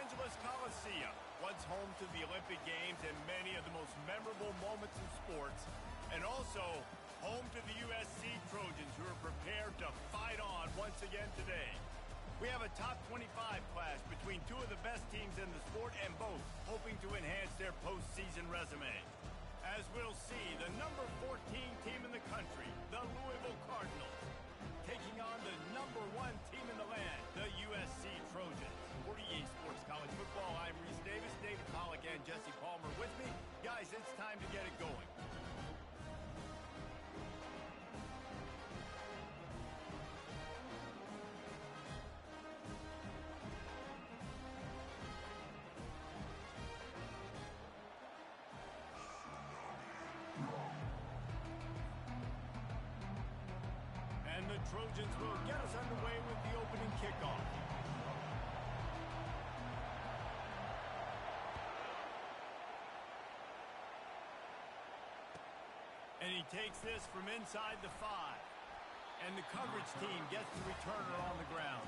Angeles Coliseum, once home to the Olympic Games and many of the most memorable moments in sports, and also home to the USC Trojans, who are prepared to fight on once again today. We have a top 25 class between two of the best teams in the sport, and both hoping to enhance their postseason resume. As we'll see, the number 14 team in the country, the Louisville Cardinals, taking on the number 1 team in the land, the USC Trojans. For EA Sports College Football, I'm Reese Davis, David Pollack, and Jesse Palmer with me. Guys, it's time to get it going. And the Trojans will get us underway with the opening kickoff. And he takes this from inside the 5. And the coverage team gets the returner on the ground.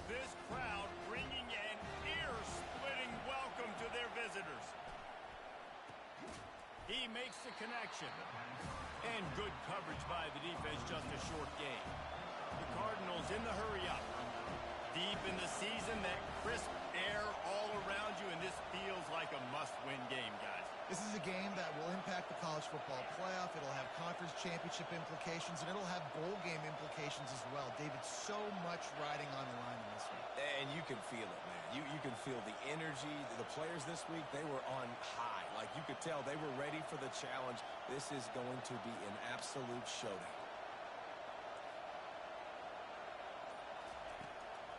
This crowd bringing an ear-splitting welcome to their visitors. He makes the connection. And good coverage by the defense, just a short gain. The Cardinals in the hurry-up. Deep in the season, that crisp air all around you, and this feels like a must-win game, guys. This is a game that will impact the college football playoff. It'll have conference championship implications, and it'll have bowl game implications as well. David, so much riding on the line in this one. And you can feel it, man. You can feel the energy. The players this week, they were on high. Like, you could tell they were ready for the challenge. This is going to be an absolute showdown.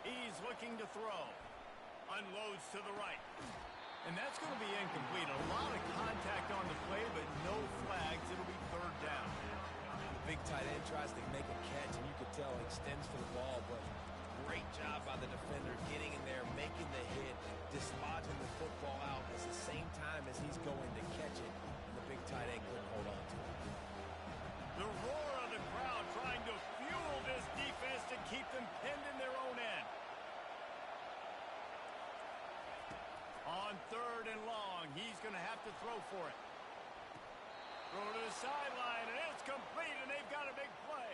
He's looking to throw. Unloads to the right. And that's going to be incomplete. A lot of contact on the play, but no flags. It'll be third down. The big tight end tries to make a catch, and you could tell he extends for the ball, but great job by the defender getting in there, making the hit, dislodging the football out at the same time as he's going to catch it, and the big tight end couldn't hold on to it. The roar of the crowd trying to fuel this defense to keep them pinned in their own end. On third and long, he's going to have to throw for it. Throw to the sideline, and it's complete, and they've got a big play.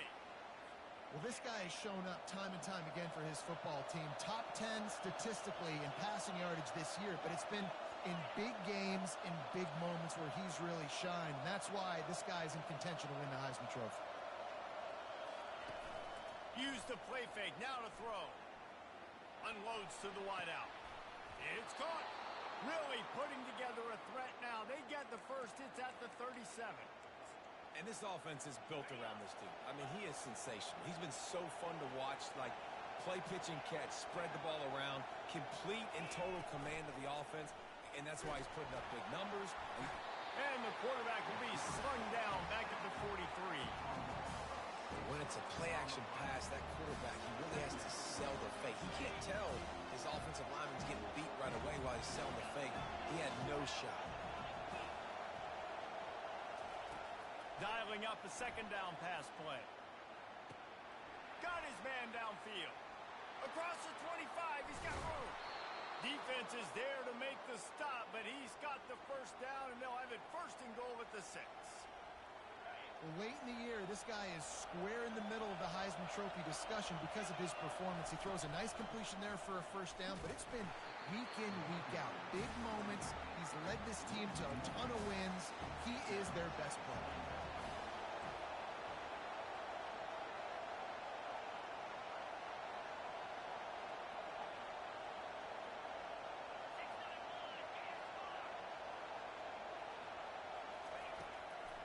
Well, this guy has shown up time and time again for his football team. Top 10 statistically in passing yardage this year, but it's been in big games, in big moments where he's really shined. And that's why this guy is in contention to win the Heisman Trophy. Use the play fake, now to throw. Unloads to the wideout. It's caught. Really putting together a threat now. They get the first. It's at the 37. And this offense is built around this dude. I mean, he is sensational. He's been so fun to watch, like play, pitch, and catch, spread the ball around, complete and total command of the offense, and that's why he's putting up big numbers. And the quarterback will be slung down back at the 43. When it's a play-action pass, that quarterback, he really has to sell the fake. He can't tell his offensive lineman's getting beat right away while he's selling the fake. He had no shot. Dialing up a second down pass play. Got his man downfield. Across the 25, he's got room. Defense is there to make the stop, but he's got the first down, and they'll have it first and goal at the 6. Well, late in the year, this guy is square in the middle of the Heisman Trophy discussion because of his performance. He throws a nice completion there for a first down, but it's been week in, week out. Big moments. He's led this team to a ton of wins. He is their best player.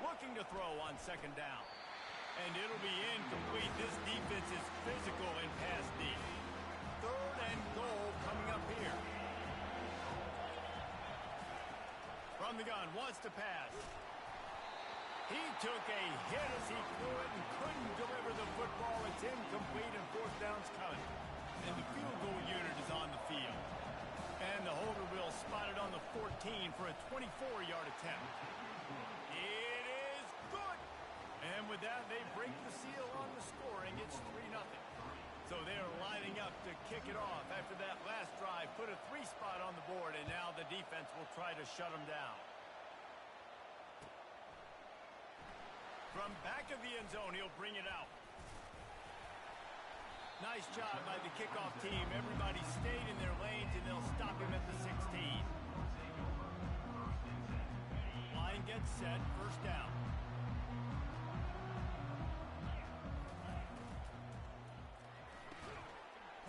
Looking to throw on second down. And it'll be incomplete. This defense is physical in pass deep. Third and goal coming up here. From the gun, wants to pass. He took a hit as he threw it and couldn't deliver the football. It's incomplete and fourth down's coming. And the field goal unit is on the field. And the holder will spot it on the 14 for a 24-yard attempt. It is good. And with that, they break the seal on the scoring. It's 3-0. So they're lining up to kick it off after that last drive. Put a 3 spot on the board, and now the defense will try to shut them down. From back of the end zone, he'll bring it out. Nice job by the kickoff team. Everybody stayed in their lanes, and they'll stop him at the 16. Line gets set, first down.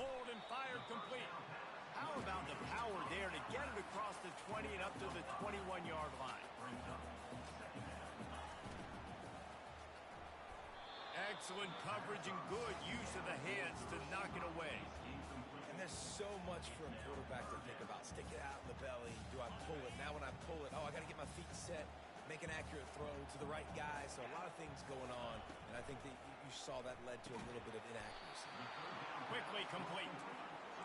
Hold and fire complete. How about the power there to get it across the 20 and up to the 21-yard line? Excellent coverage and good use of the hands to knock it away. And there's so much for a quarterback to think about. Stick it out in the belly. Do I pull it? Now when I pull it, oh, I got to get my feet set, make an accurate throw to the right guy. So a lot of things going on. And I think that you saw that led to a little bit of inaccuracy. Quickly complete.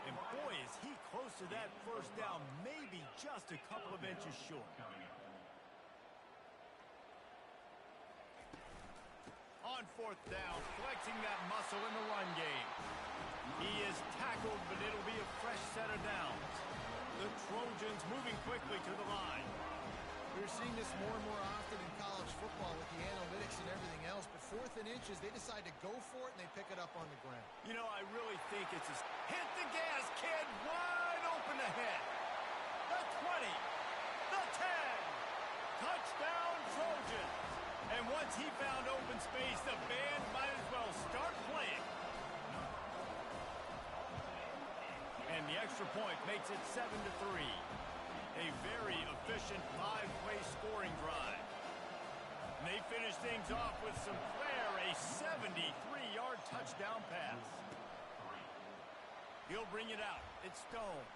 And boy, is he close to that first down, maybe just a couple of inches short. On fourth down, flexing that muscle in the run game. He is tackled, but it'll be a fresh set of downs. The Trojans moving quickly to the line. We're seeing this more and more often in college football with the analytics and everything else, but fourth and inches, they decide to go for it, and they pick it up on the ground. You know, I really think it's a... Hit the gas, kid! Wide open ahead. The 20. The 10. Touchdown, Trojans. And once he found open space, the band might as well start playing. And the extra point makes it 7-3. A very efficient 5-play scoring drive. And they finish things off with some flair, a 73-yard touchdown pass. He'll bring it out. It's Stone.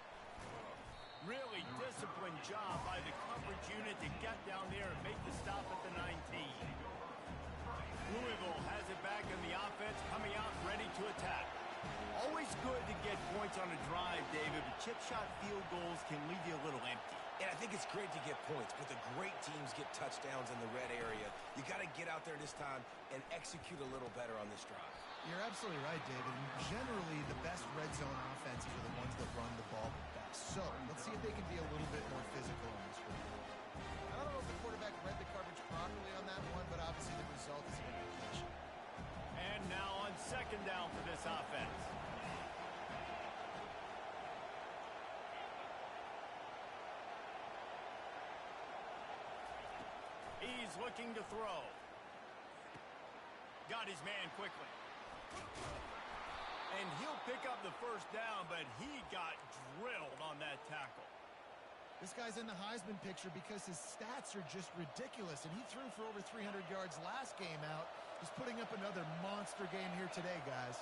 Really disciplined job by the coverage unit to get down there and make the stop at the 19. Louisville has it back in the offense, coming out ready to attack. Always good to get points on a drive, David, but chip shot field goals can leave you a little empty. And I think it's great to get points, but the great teams get touchdowns in the red area. You got to get out there this time and execute a little better on this drive. You're absolutely right, David. Generally, the best red zone offenses are the ones that run the ball the best. So, let's see if they can be a little bit more physical on this one. I don't know if the quarterback read the coverage properly on that one, but obviously the result is an indication. And now on second down for this offense. He's looking to throw. Got his man quickly. And he'll pick up the first down, but he got drilled on that tackle. This guy's in the Heisman picture because his stats are just ridiculous, and he threw for over 300 yards last game out. He's putting up another monster game here today, guys.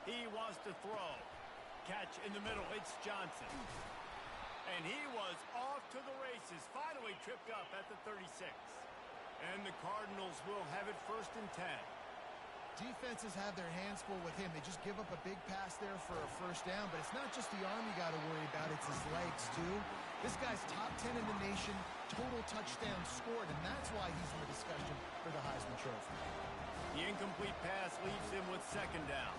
He wants to throw. Catch in the middle. It's Johnson. And he was off to the races. Finally tripped up at the 36. And the Cardinals will have it first and 10. Defenses have their hands full with him. They just give up a big pass there for a first down, but it's not just the arm you got to worry about, it's his legs too. This guy's top 10 in the nation, total touchdowns scored, and that's why he's in the discussion for the Heisman Trophy. The incomplete pass leaves him with second down.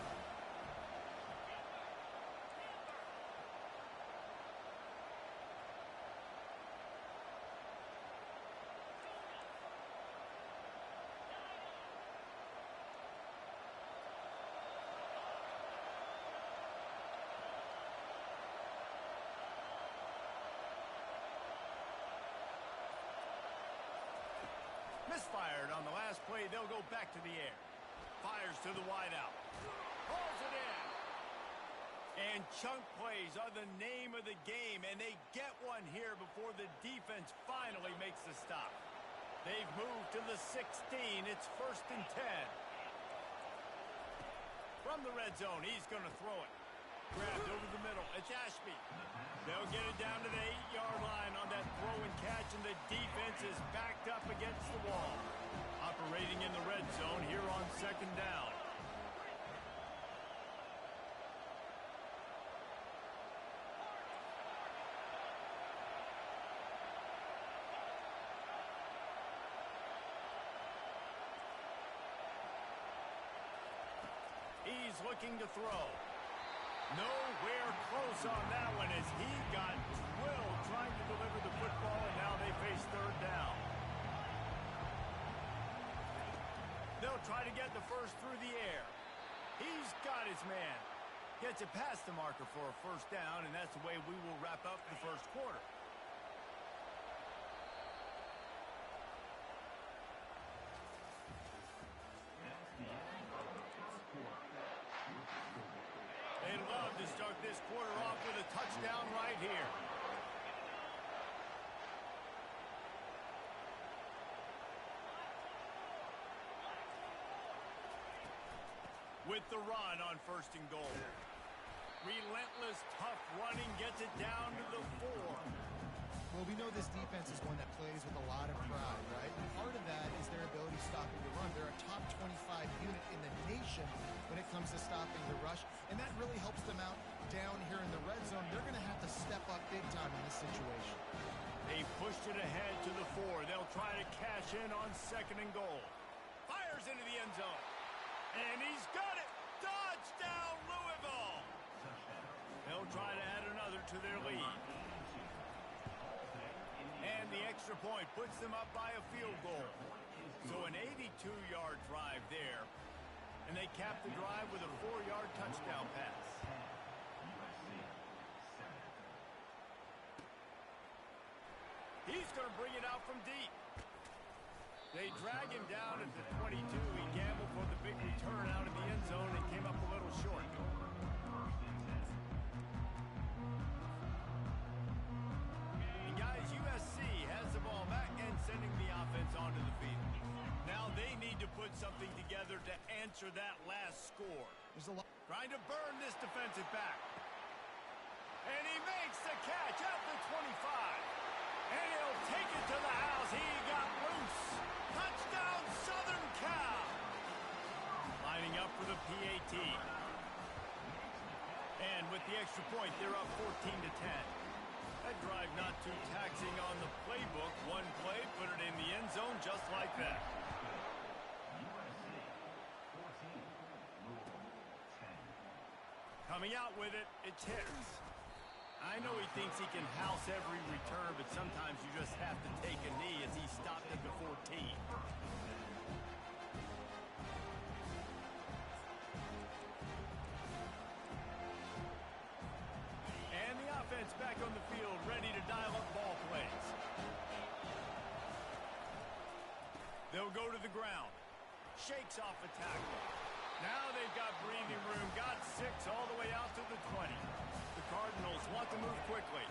Misfired on the last play. They'll go back to the air. Fires to the wideout. Pulls it in. And chunk plays are the name of the game, and they get one here before the defense finally makes the stop. They've moved to the 16. It's first and 10. From the red zone, he's going to throw it. Grabbed over the middle. It's Ashby. They'll They'll get it down to the 8-yard line on that throw and catch, and the defense is backed up against the wall. Operating in the red zone here on second down. He's looking to throw. Nowhere close on that one as he got drilled trying to deliver the football, and now they face third down. They'll try to get the first through the air. He's got his man. Gets it past the marker for a first down, and that's the way we will wrap up the first quarter. They'd love to start this quarter off with a touchdown right here. With the run on first and goal. Relentless, tough running gets it down to the 4. Well, we know this defense is one that plays with a lot of pride, right? And part of that is their ability stopping the run. They're a top 25 unit in the nation when it comes to stopping the rush, and that really helps them out down here in the red zone. They're going to have to step up big time in this situation. They pushed it ahead to the 4. They'll try to cash in on second and goal. Fires into the end zone. And he's got it! Touchdown, Louisville! They'll try to add another to their lead. And the extra point puts them up by a field goal. So an 82-yard drive there. And they cap the drive with a 4-yard touchdown pass. He's going to bring it out from deep. They drag him down at the 22. He gambled for the big return out of the end zone and came up a little short. And guys, USC has the ball back and sending the offense onto the field. Now they need to put something together to answer that last score. There's a lot trying to burn this defensive back. And he makes the catch at the 25. And he'll take it to the house. He got loose. Touchdown, Southern Cal. Lining up for the PAT. And with the extra point, they're up 14-10. That drive not too taxing on the playbook. One play, put it in the end zone just like that. Coming out with it, it's Hicks. I know he thinks he can house every return, but sometimes you just have to take a knee as he stopped at the 14. And the offense back on the field, ready to dial up ball plays. They'll go to the ground. Shakes off the tackle. Now they've got breathing room. Got 6 all the way out to the 20. The Cardinals want to move quickly.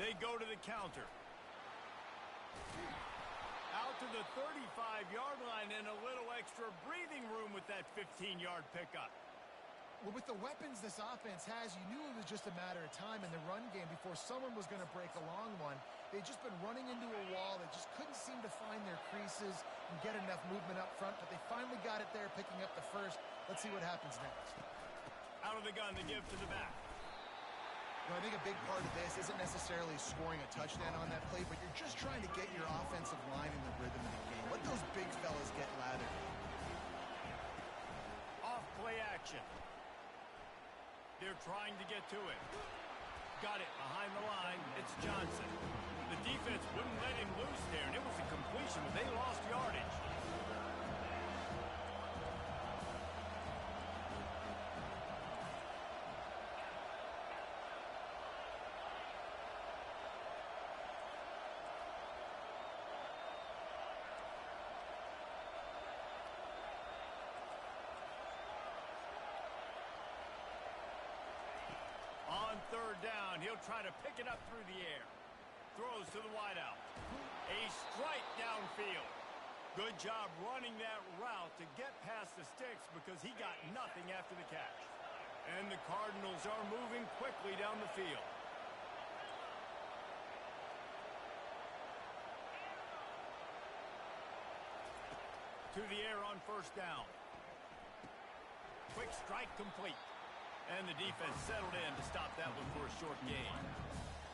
They go to the counter. Out to the 35-yard line and a little extra breathing room with that 15-yard pickup. Well, with the weapons this offense has, you knew it was just a matter of time in the run game before someone was going to break a long one. They'd just been running into a wall. They just couldn't seem to find their creases and get enough movement up front, but they finally got it there, picking up the first. Let's see what happens next. Out of the gun to give to the back. You know, I think a big part of this isn't necessarily scoring a touchdown on that play, but you're just trying to get your offensive line in the rhythm of the game. Let those big fellas get lathered. Off play action. They're trying to get to it. Got it behind the line. It's Johnson. The defense wouldn't let him loose there, and it was a completion, but they lost yardage. third down. He'll try to pick it up through the air. Throws to the wideout. A strike downfield. Good job running that route to get past the sticks because he got nothing after the catch. And the Cardinals are moving quickly down the field. To the air on first down. Quick strike complete. And the defense settled in to stop that one for a short gain.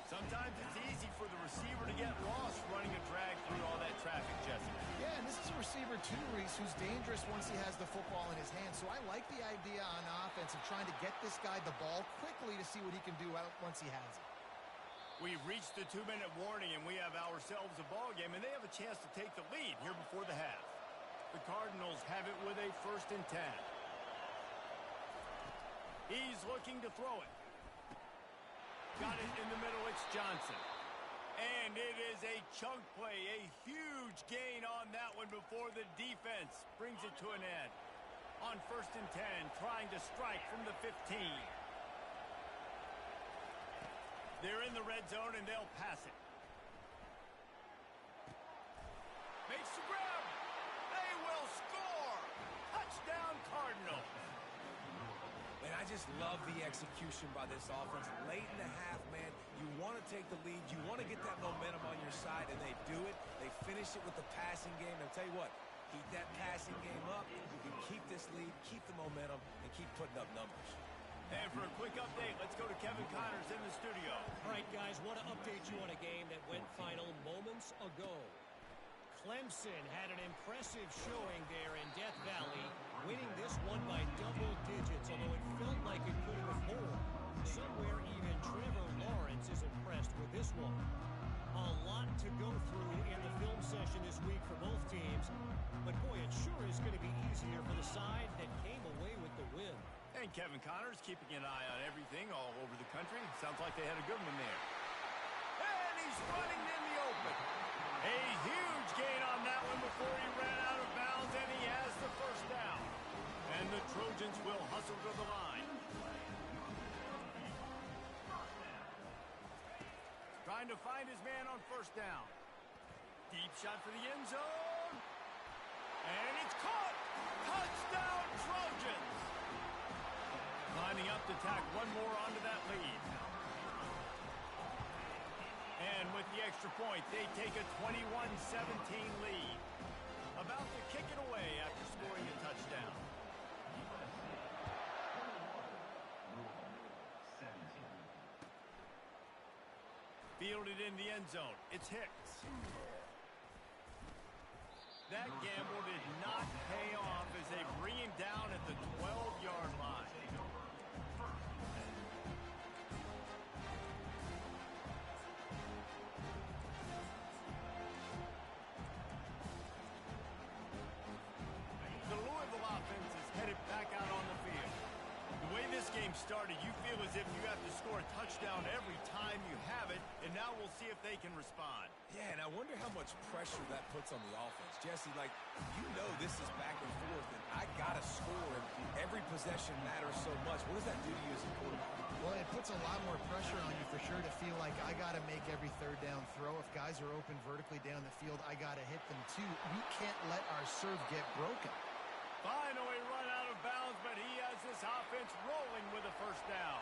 Sometimes it's easy for the receiver to get lost running a drag through all that traffic, Jesse. Yeah, and this is a receiver too, Reese, who's dangerous once he has the football in his hands. So I like the idea on offense of trying to get this guy the ball quickly to see what he can do out once he has it. We've reached the 2-minute warning, and we have ourselves a ball game, and they have a chance to take the lead here before the half. The Cardinals have it with a 1st and 10. He's looking to throw it. Got it in the middle. It's Johnson. And it is a chunk play. A huge gain on that one before the defense brings it to an end. On 1st and 10, trying to strike from the 15. They're in the red zone, and they'll pass it. Makes the grab. They will score. Touchdown, Cardinals. And I just love the execution by this offense. Late in the half, man, you want to take the lead. You want to get that momentum on your side, and they do it. They finish it with the passing game. And I'll tell you what, keep that passing game up. You can keep this lead, keep the momentum, and keep putting up numbers. And for a quick update, let's go to Kevin Connors in the studio. All right, guys, want to update you on a game that went final moments ago. Clemson had an impressive showing there in Death Valley, winning this one by double digits, although it felt like it could have been more. Somewhere even Trevor Lawrence is impressed with this one. A lot to go through in the film session this week for both teams, but boy, it sure is going to be easier for the side that came away with the win. And Kevin Connors keeping an eye on everything all over the country. Sounds like they had a good one there. And he's running in the open. A huge gain on that one before he ran out of bounds, and he has the 1st down. And the Trojans will hustle to the line. Trying to find his man on 1st down. Deep shot for the end zone. And it's caught. Touchdown, Trojans. Lining up to tack one more onto that lead. And with the extra point, they take a 21-17 lead. About to kick it away after scoring a touchdown. Fielded in the end zone. It's Hicks. That gamble did not pay off as they bring him down at the 12-yard line. The Louisville offense is headed back out on the field. The way this game started, you feel as if you have to score a touchdown every time you have it, and now we'll see if they can respond. Yeah, and I wonder how much pressure that puts on the offense. Jesse, like, you know this is back and forth, and I got to score, and every possession matters so much. What does that do to you as a quarterback? Well, it puts a lot more pressure on you for sure to feel like I got to make every 3rd down throw. If guys are open vertically down the field, I got to hit them too. We can't let our serve get broken. Finally run out of bounds, but he has this offense rolling with a 1st down.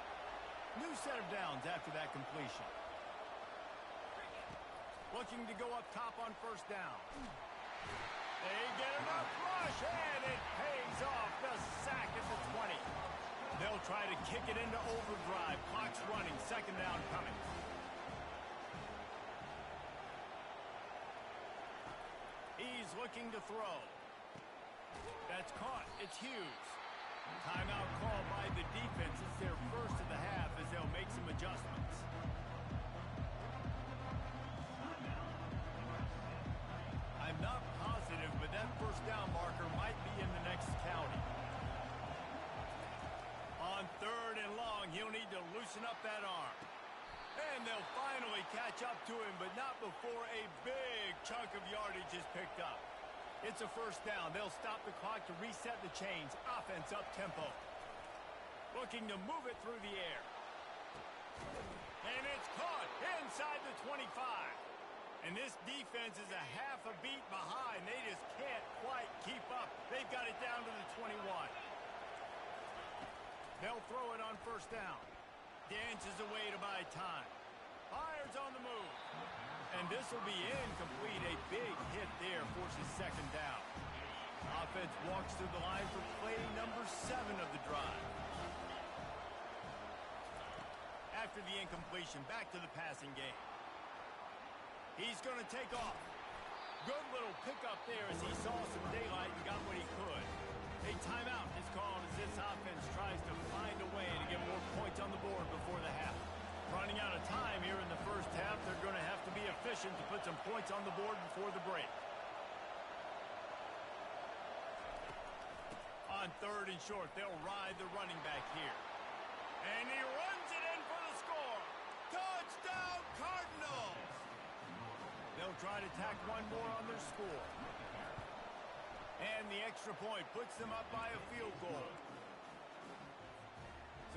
New set of downs after that completion. Looking to go up top on 1st down. They get enough rush, and it pays off. The sack at the 20. They'll try to kick it into overdrive. Clock's running. 2nd down coming. He's looking to throw. That's caught. It's Hughes. Timeout called by the defense. It's their 1st of the half as they'll make some adjustments. I'm not positive, but that 1st down marker might be in the next county. On 3rd and long, he'll need to loosen up that arm. And they'll finally catch up to him, but not before a big chunk of yardage is picked up. It's a 1st down. They'll stop the clock to reset the chains. Offense up tempo. Looking to move it through the air. And it's caught inside the 25. And this defense is a half a beat behind. They just can't quite keep up. They've got it down to the 21. They'll throw it on first down. Dances away to buy time. Fires on the move. And this will be incomplete. A big hit there forces second down. Offense walks through the line for play number 7 of the drive. After the incompletion, back to the passing game. He's going to take off. Good little pickup there as he saw some daylight and got what he could. A timeout is called as this offense tries to find a way to get more points on the board before the half. Running out of time here in the first half, they're going to have to be efficient to put some points on the board before the break. On third and short, they'll ride the running back here. And he runs it in for the score. Touchdown, Cardinals! They'll try to tack one more on their score. And the extra point puts them up by a field goal.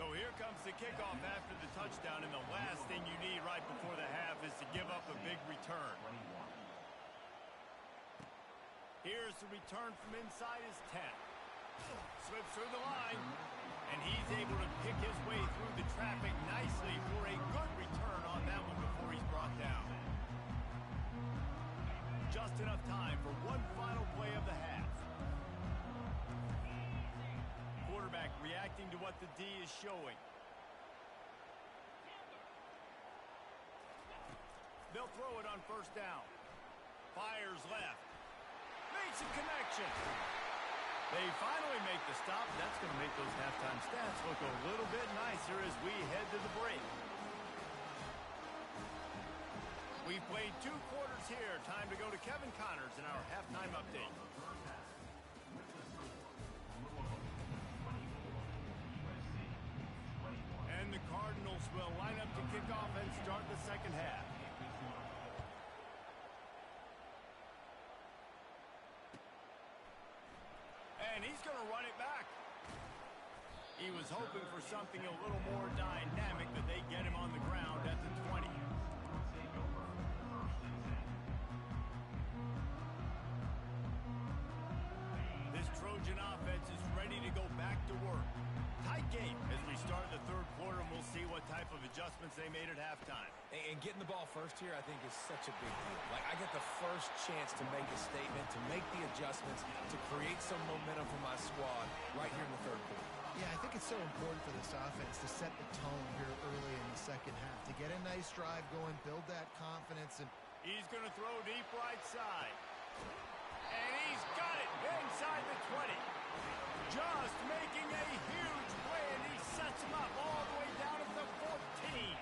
So here comes the kickoff after the touchdown, and the last thing you need right before the half is to give up a big return. Here's the return from inside his 10. Slips through the line, and he's able to pick his way through the traffic nicely for a good return on that one before he's brought down. Just enough time for one final play of the half. Quarterback reacting to what the D is showing. They'll throw it on first down. Fires left. Makes a connection. They finally make the stop. That's going to make those halftime stats look a little bit nicer as we head to the break. We've played 2 quarters here. Time to go to Kevin Connors in our halftime update. And the Cardinals will line up to kick off and start the second half. And he's going to run it back. He was hoping for something a little more dynamic, but they get him on the ground at the 20. This Trojan offense is ready to go back to work. Tight game as we start the third quarter, and we'll see what type of adjustments they made at halftime. And getting the ball first here, I think, is such a big deal. Like, I get the first chance to make a statement, to make the adjustments, to create some momentum for my squad right here in the third quarter. Yeah, I think it's so important for this offense to set the tone here early in the second half, to get a nice drive going, build that confidence. And he's going to throw deep right side. And he's got it inside the 20. Just making a huge play, and he sets him up all the way down to the 14.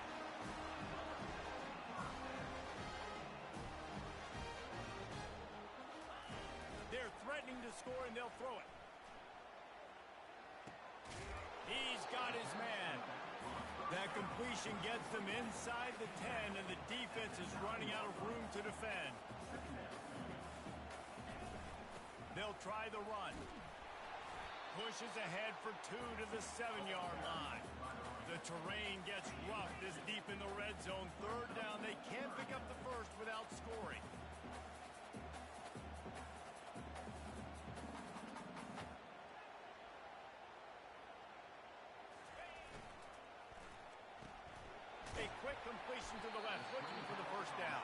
They're threatening to score, and they'll throw it. He's got his man. That completion gets them inside the 10, and the defense is running out of room to defend. They'll try the run. Pushes ahead for 2 to the 7-yard line. The terrain gets rough this deep in the red zone. Third down, they can't pick up the first without scoring. A quick completion to the left, looking for the first down.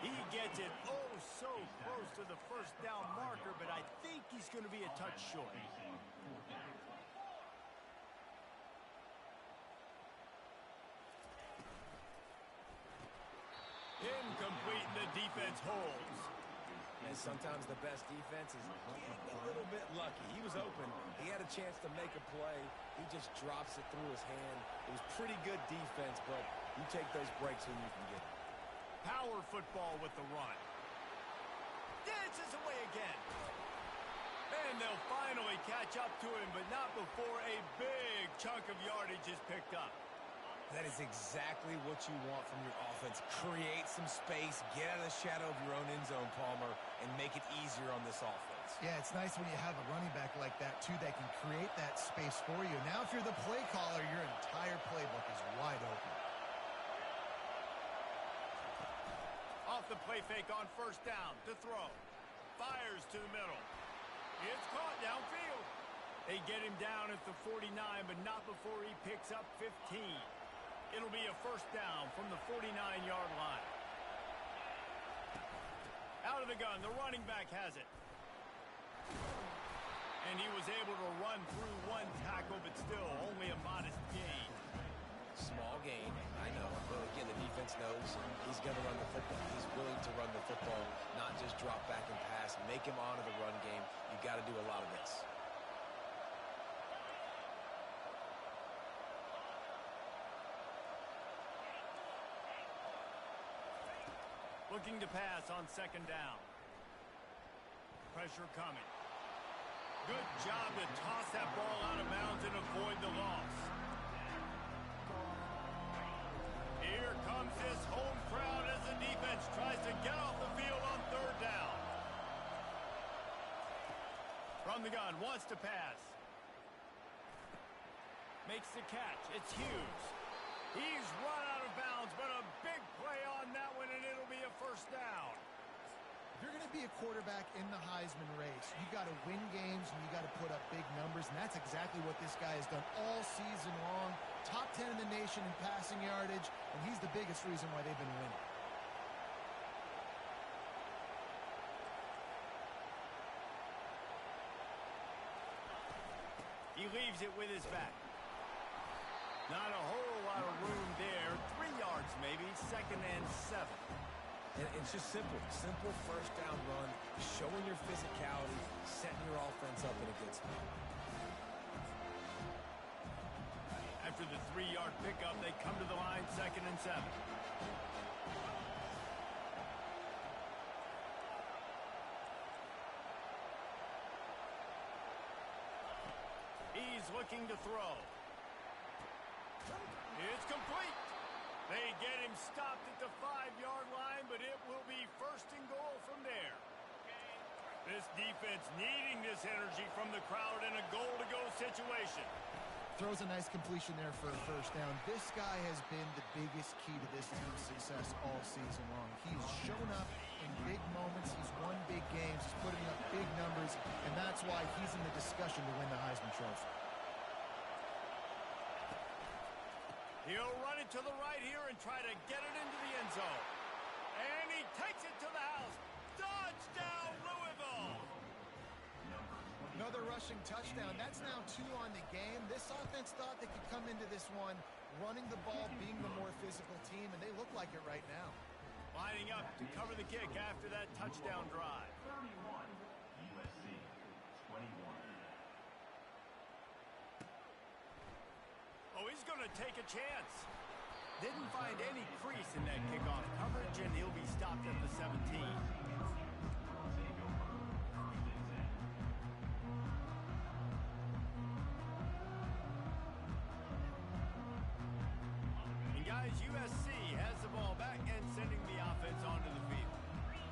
He gets it oh so close to the first down marker, but I think he's going to be a touch short. Incomplete, the defense holds. And sometimes the best defense is getting a little bit lucky. He was open. He had a chance to make a play. He just drops it through his hand. It was pretty good defense, but you take those breaks when you can get it. Power football with the run. Dances away again. And they'll finally catch up to him, but not before a big chunk of yardage is picked up. That is exactly what you want from your offense. Create some space, get out of the shadow of your own end zone, Palmer, and make it easier on this offense. yeah, it's nice when you have a running back like that, too, that can create that space for you. Now, if you're the play caller, your entire playbook is wide open. off the play fake on first down to throw. Fires to the middle. It's caught downfield. They get him down at the 49, but not before he picks up 15. It'll be a first down from the 49-yard line. Out of the gun, the running back has it. And he was able to run through one tackle, but still only a modest gain. Small gain, I know. But again, the defense knows he's going to run the football. He's willing to run the football, not just drop back and pass. Make him honor the run game. You got to do a lot of this. Looking to pass on second down. Pressure coming. Good job to toss that ball out of bounds and avoid the loss. Here comes this home crowd as the defense tries to get off the field on third down. From the gun, wants to pass. Makes the catch. It's Hughes. He's run out of bounds, but a big play on that one, and it'll be a first down. If you're going to be a quarterback in the Heisman race, you got to win games and you got to put up big numbers, and that's exactly what this guy has done all season long. Top 10 in the nation in passing yardage, and he's the biggest reason why they've been winning. He leaves it with his back. Not a whole lot of room there. 3 yards maybe, second and 7. And it's just simple. Simple first down run, showing your physicality, setting your offense up in a good spot. After the 3-yard pickup, they come to the line, second and 7. He's looking to throw. It's complete. They get him stopped at the 5-yard line, but it will be first and goal from there. This defense needing this energy from the crowd in a goal-to-go situation. Throws a nice completion there for a first down. This guy has been the biggest key to this team's success all season long. He's shown up in big moments. He's won big games. He's putting up big numbers, and that's why he's in the discussion to win the Heisman Trophy. He'll run it to the right here and try to get it into the end zone. And he takes it to the house. Touchdown, Louisville! Another rushing touchdown. That's now 2 on the game. This offense thought they could come into this one running the ball, being the more physical team, and they look like it right now. Lining up to cover the kick after that touchdown drive. 31, USC, 21. Oh, he's going to take a chance. Didn't find any crease in that kickoff coverage, and he'll be stopped at the 17. And guys, USC has the ball back and sending the offense onto the field.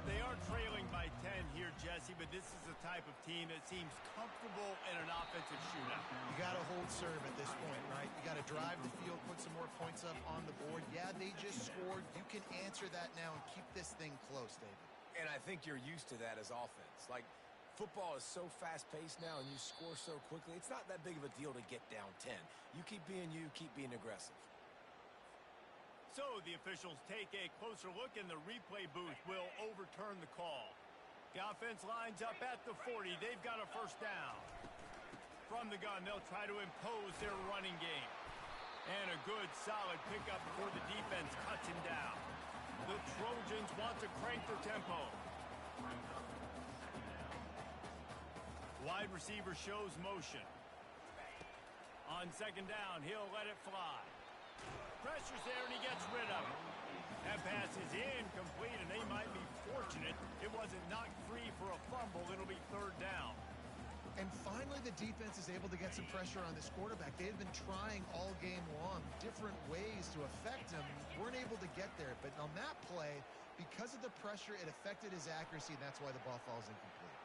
They are trailing by 10 here, Jesse, but this is the type of team that seems comfortable in an offensive shootout. You got to hold serve at this point, right? You got to drive the field, put some more points up on the board. Yeah, they just scored. You can answer that now and keep this thing close, David. And I think you're used to that as offense. Like, football is so fast-paced now and you score so quickly, it's not that big of a deal to get down 10. You keep being aggressive. So the officials take a closer look, and the replay booth will overturn the call. The offense lines up at the 40. They've got a first down. From the gun, they'll try to impose their running game. And a good, solid pickup before the defense cuts him down. The Trojans want to crank the tempo. Wide receiver shows motion. On second down, he'll let it fly. Pressure's there, and he gets rid of it. That pass is incomplete, and they might be fortunate it wasn't knocked free for a fumble. It'll be third down. And finally, the defense is able to get some pressure on this quarterback. They've been trying all game long, different ways to affect him. Weren't able to get there, but on that play, because of the pressure, it affected his accuracy, and that's why the ball falls incomplete.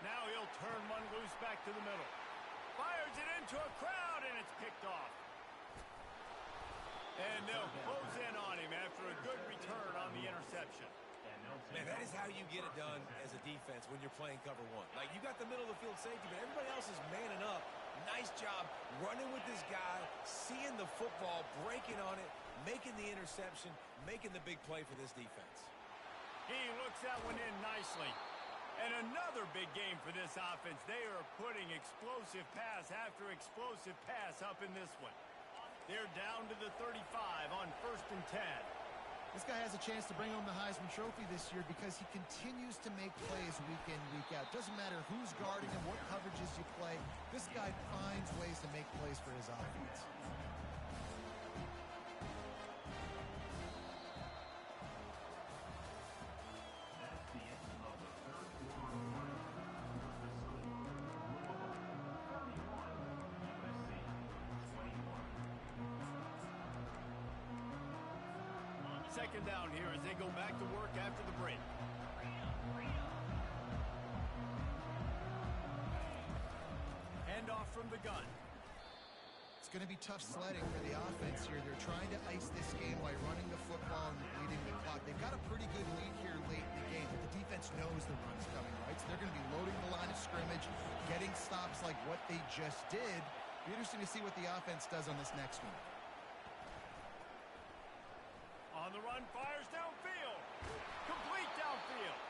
Now he'll turn one loose back to the middle. Fires it into a crowd, and it's picked off. And they'll close in on him after a good return on the interception. Man, that is how you get it done as a defense when you're playing cover one. Like, you got the middle of the field safety, but everybody else is manning up. Nice job running with this guy, seeing the football, breaking on it, making the interception, making the big play for this defense. He looks that one in nicely. And another big game for this offense. They are putting explosive pass after explosive pass up in this one. They're down to the 35 on 1st and 10. This guy has a chance to bring home the Heisman Trophy this year because he continues to make plays week in, week out. Doesn't matter who's guarding him, what coverages you play. This guy finds ways to make plays for his offense. That's the end of the third quarter. Second down here as they go back to work after the break. Handoff from the gun. It's going to be tough sledding for the offense here. They're trying to ice this game by running the football and bleeding the clock. They've got a pretty good lead here late in the game, but the defense knows the run's coming, right? So they're going to be loading the line of scrimmage, getting stops like what they just did. Be interesting to see what the offense does on this next one. On the run, fires downfield. Complete downfield.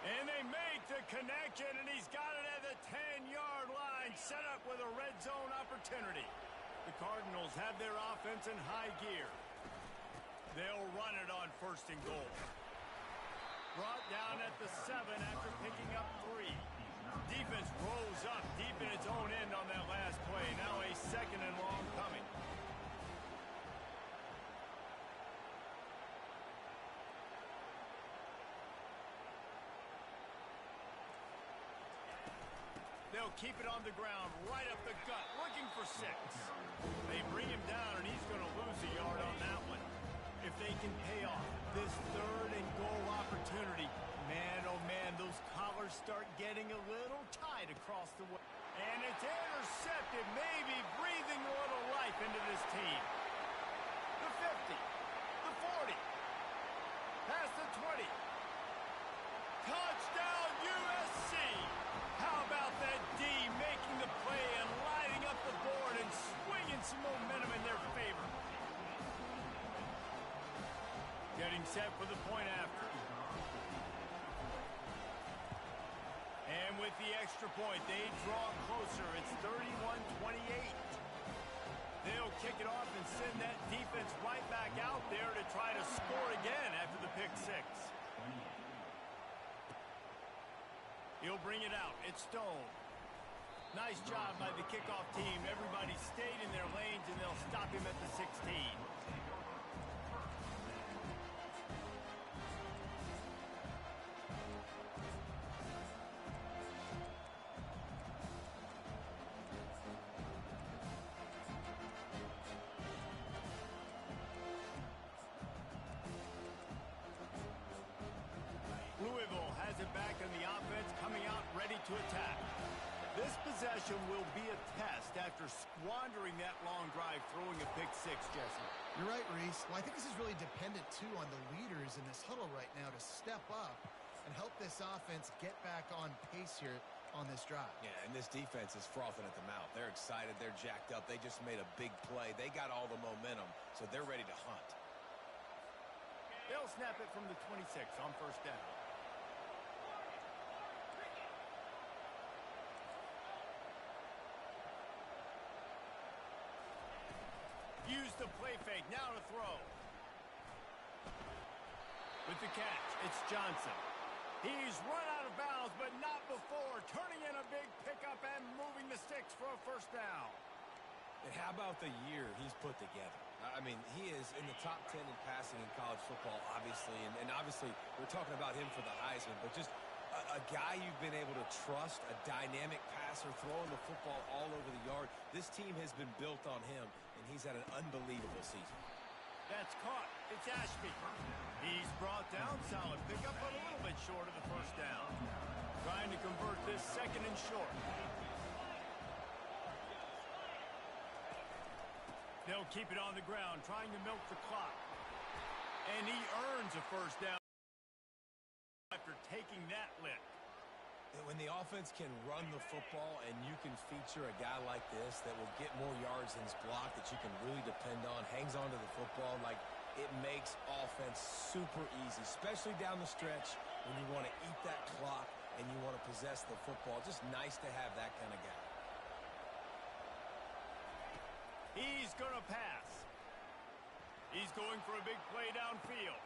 And they make the connection, and he's got it at the 10-yard line, set up with a red zone opportunity. The Cardinals have their offense in high gear. They'll run it on 1st and goal. Brought down at the 7 after picking up 3. Defense rose up deep in its own end on that last play. Now a 2nd and long coming. They'll keep it on the ground, right up the gut, looking for 6. They bring him down, and he's going to lose a yard on that one. If they can pay off this 3rd and goal opportunity, man, oh man, those collars start getting a little tight across the way. And it's intercepted, maybe breathing a little life into this team. The 50, the 40, past the 20. Touchdown, USC! How about that D making the play and lighting up the board and swinging some momentum in their favor? Getting set for the point after. And with the extra point, they draw closer. It's 31-28. They'll kick it off and send that defense right back out there to try to score again after the pick 6. He'll bring it out. It's Stone. Nice job by the kickoff team. Everybody stayed in their lanes, and they'll stop him at the 16. Louisville has it back in the offense, coming out ready to attack. This possession will be a test after squandering that long drive, throwing a pick 6, Jesse. You're right, Reese. Well, I think this is really dependent, too, on the leaders in this huddle right now to step up and help this offense get back on pace here on this drive. Yeah, and this defense is frothing at the mouth. They're excited. They're jacked up. They just made a big play. They got all the momentum, so they're ready to hunt. They'll snap it from the 26 on 1st down. Use the play fake, now to throw. With the catch, it's Johnson. He's run out of bounds, but not before. Turning in a big pickup and moving the sticks for a 1st down. And how about the year he's put together? I mean, he is in the top 10 in passing in college football, obviously. And obviously, we're talking about him for the Heisman, but just a guy you've been able to trust, a dynamic passer, throwing the football all over the yard. This team has been built on him, and he's had an unbelievable season. That's caught. It's Ashby. He's brought down. Solid pickup, but a little bit short of the 1st down. Trying to convert this 2nd and short. They'll keep it on the ground, trying to milk the clock. And he earns a 1st down. taking that lift. When the offense can run the football and you can feature a guy like this that will get more yards than his block that you can really depend on, hangs on to the football, like it makes offense super easy, especially down the stretch when you want to eat that clock and you want to possess the football. Just nice to have that kind of guy. He's going to pass. He's going for a big play downfield.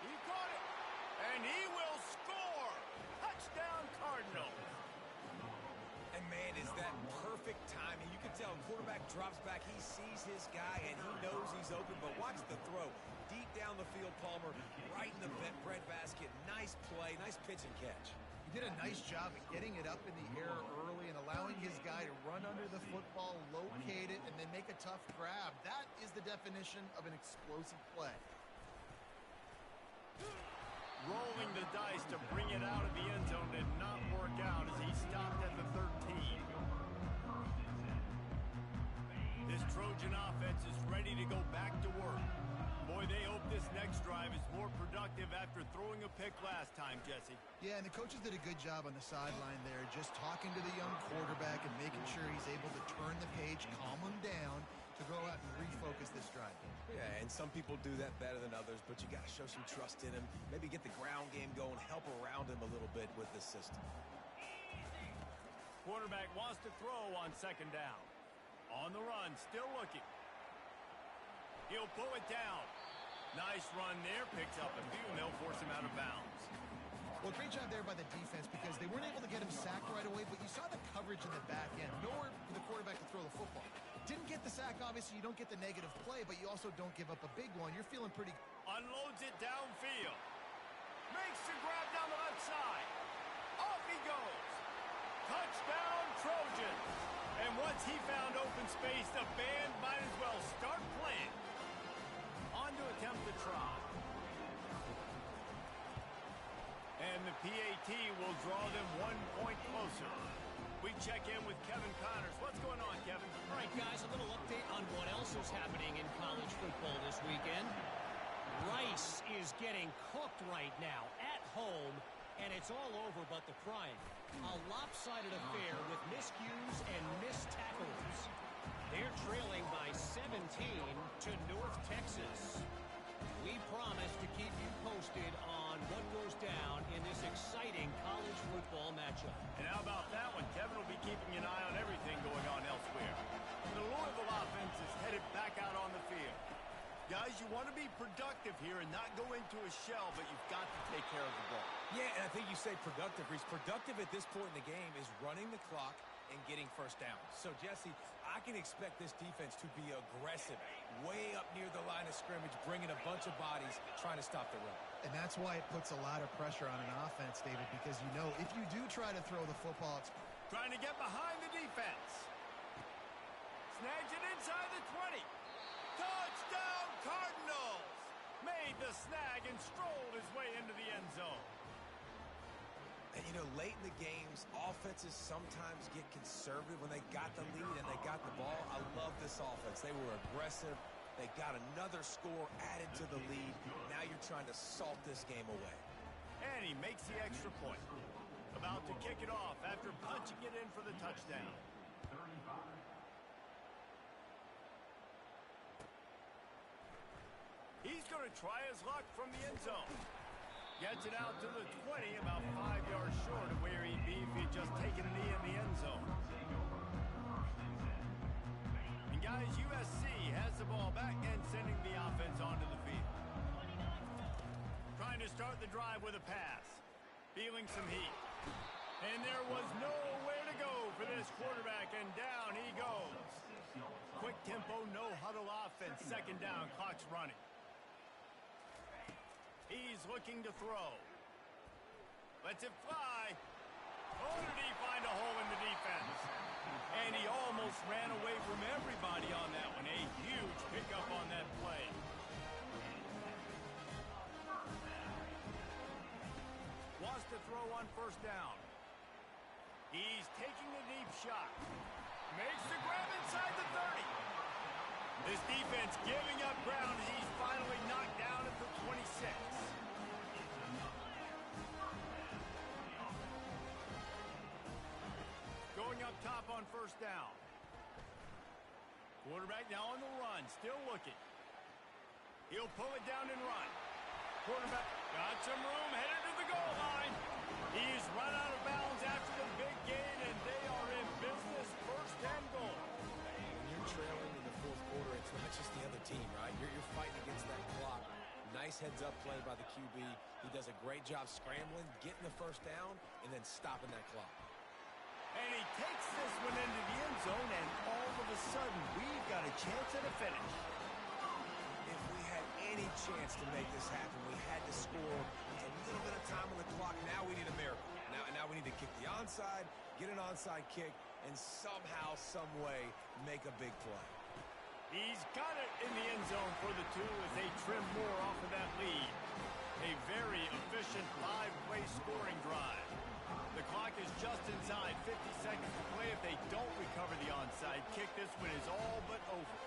He caught it, and he will score. Touchdown, Cardinals. And, man, is that perfect timing. You can tell quarterback drops back. He sees his guy, and he knows he's open. But watch the throw. Deep down the field, Palmer, right in the breadbasket. Nice play, nice pitch and catch. He did a nice job of getting it up in the air early and allowing his guy to run under the football, locate it, and then make a tough grab. That is the definition of an explosive play. Rolling the dice to bring it out of the end zone did not work out as he stopped at the 13. This Trojan offense is ready to go back to work. Boy, they hope this next drive is more productive after throwing a pick last time, Jesse. Yeah, and the coaches did a good job on the sideline there, just talking to the young quarterback and making sure he's able to turn the page, calm him down, to go out and refocus this drive. Yeah, and some people do that better than others, but you got to show some trust in him. Maybe get the ground game going, help around him a little bit with this system. Quarterback wants to throw on second down. On the run, still looking. He'll pull it down. Nice run there, picks up a few, and they'll force him out of bounds. Well, great job there by the defense because they weren't able to get him sacked right away, but you saw the coverage in the back end. Nowhere for the quarterback to throw the football. Didn't get the sack, obviously. You don't get the negative play, but you also don't give up a big one. You're feeling pretty... Unloads it downfield. Makes the grab down the left side. Off he goes. Touchdown, Trojans. And once he found open space, the band might as well start playing. On to attempt the try. And the PAT will draw them 1 point closer. We check in with Kevin Connors. What's going on, Kevin? All right, guys, a little update on what else is happening in college football this weekend. Rice is getting cooked right now at home, and it's all over but the crying. A lopsided affair with miscues and missed tackles. They're trailing by 17 to North Texas. We promise to keep you posted on what goes down in this exciting college football matchup. And how about that one? Kevin will be keeping an eye on everything going on elsewhere. The Louisville offense is headed back out on the field. Guys, you want to be productive here and not go into a shell, but you've got to take care of the ball. Yeah, and I think you say productive. Reese, productive at this point in the game is running the clock and getting first down. So, Jesse, I can expect this defense to be aggressive, way up near the line of scrimmage, bringing a bunch of bodies, trying to stop the run. And that's why it puts a lot of pressure on an offense, David, because you know if you do try to throw the football, it's trying to get behind the defense. Snags it inside the 20. Touchdown, Cardinals! Made the snag and strolled his way into the end zone. And, you know, late in the games, offenses sometimes get conservative when they got the lead and they got the ball. I love this offense. They were aggressive. They got another score added to the lead. Now you're trying to salt this game away. And he makes the extra point. About to kick it off after punching it in for the touchdown. He's going to try his luck from the end zone. Gets it out to the 20, about 5 yards short of where he'd be if he'd just taken a knee in the end zone. And guys, USC has the ball back and sending the offense onto the field. Trying to start the drive with a pass. Feeling some heat. And there was nowhere to go for this quarterback, and down he goes. Quick tempo, no huddle offense. Second down, clock's running. He's looking to throw. Lets it fly. Oh, did he find a hole in the defense? And he almost ran away from everybody on that one. A huge pickup on that play. Wants to throw on first down. He's taking a deep shot. Makes the grab inside the 30. This defense giving up ground as he's finally knocked down at the 26. going up top on first down. Quarterback now on the run, still looking. He'll pull it down and run. Quarterback got some room, headed to the goal line. He's run out of bounds after the big gain, and they are in business, first and goal. When you're trailing in the fourth quarter, it's not just the other team, right? You're fighting against that clock. Nice heads-up play by the QB. He does a great job scrambling, getting the first down, and then stopping that clock. And he takes this one into the end zone, and all of a sudden, we've got a chance at a finish. If we had any chance to make this happen, we had to score with a little bit of time on the clock. Now we need a miracle. Now we need to kick the onside, get an onside kick, and somehow, some way, make a big play. He's got it in the end zone for the two as they trim more off of that lead. A very efficient 5-play scoring drive. The clock is just inside 50 seconds to play. If they don't recover the onside kick, this one is all but over.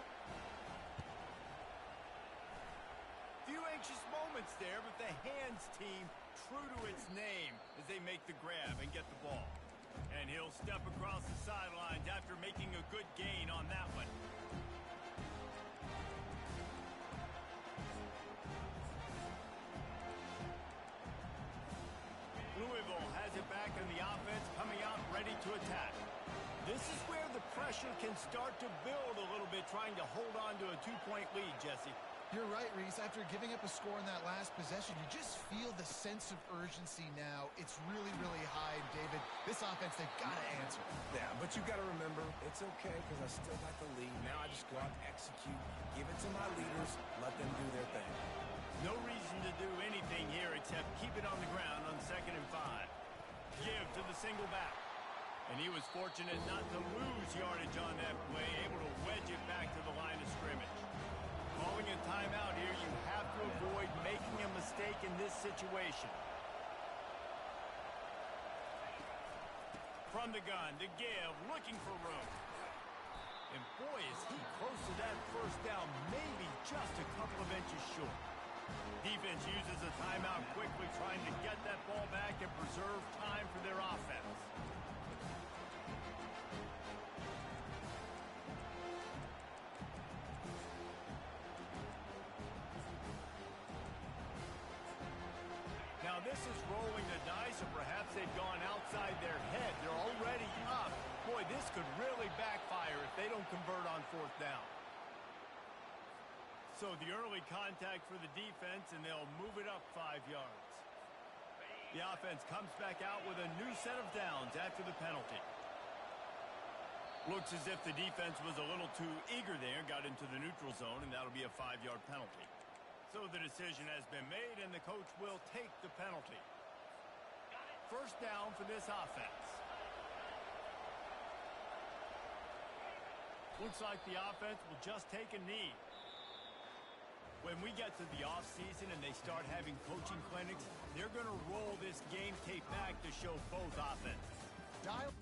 Few anxious moments there, but the hands team true to its name as they make the grab and get the ball. And he'll step across the sidelines after making a good gain on that one. Louisville has it back in the offense, coming out ready to attack. This is where the pressure can start to build a little bit, trying to hold on to a 2-point lead, Jesse. You're right, Reese. After giving up a score in that last possession, you just feel the sense of urgency now. It's really, really high. David, this offense, they've got to answer. Yeah, but you got to remember, it's okay because I still got the lead. Now I just go out and execute, give it to my leaders, let them do their thing. No reason to do anything here except keep it on the ground on 2nd and 5. Give to the single back. And he was fortunate not to lose yardage on that play, able to wedge it back to the line of scrimmage. Calling a timeout here, you have to avoid making a mistake in this situation. From the gun to give, looking for room. And boy, is he close to that first down, maybe just a couple of inches short. Defense uses a timeout quickly, trying to get that ball back and preserve time for their offense. Now this is rolling the dice, or perhaps they've gone outside their head. They're already up. Boy, this could really backfire if they don't convert on 4th down. So the early contact for the defense, and they'll move it up 5 yards. The offense comes back out with a new set of downs after the penalty. Looks as if the defense was a little too eager there, got into the neutral zone, and that'll be a 5-yard penalty. So the decision has been made, and the coach will take the penalty. First down for this offense. Looks like the offense will just take a knee. When we get to the offseason and they start having coaching clinics, they're going to roll this game tape back to show both offenses. Dial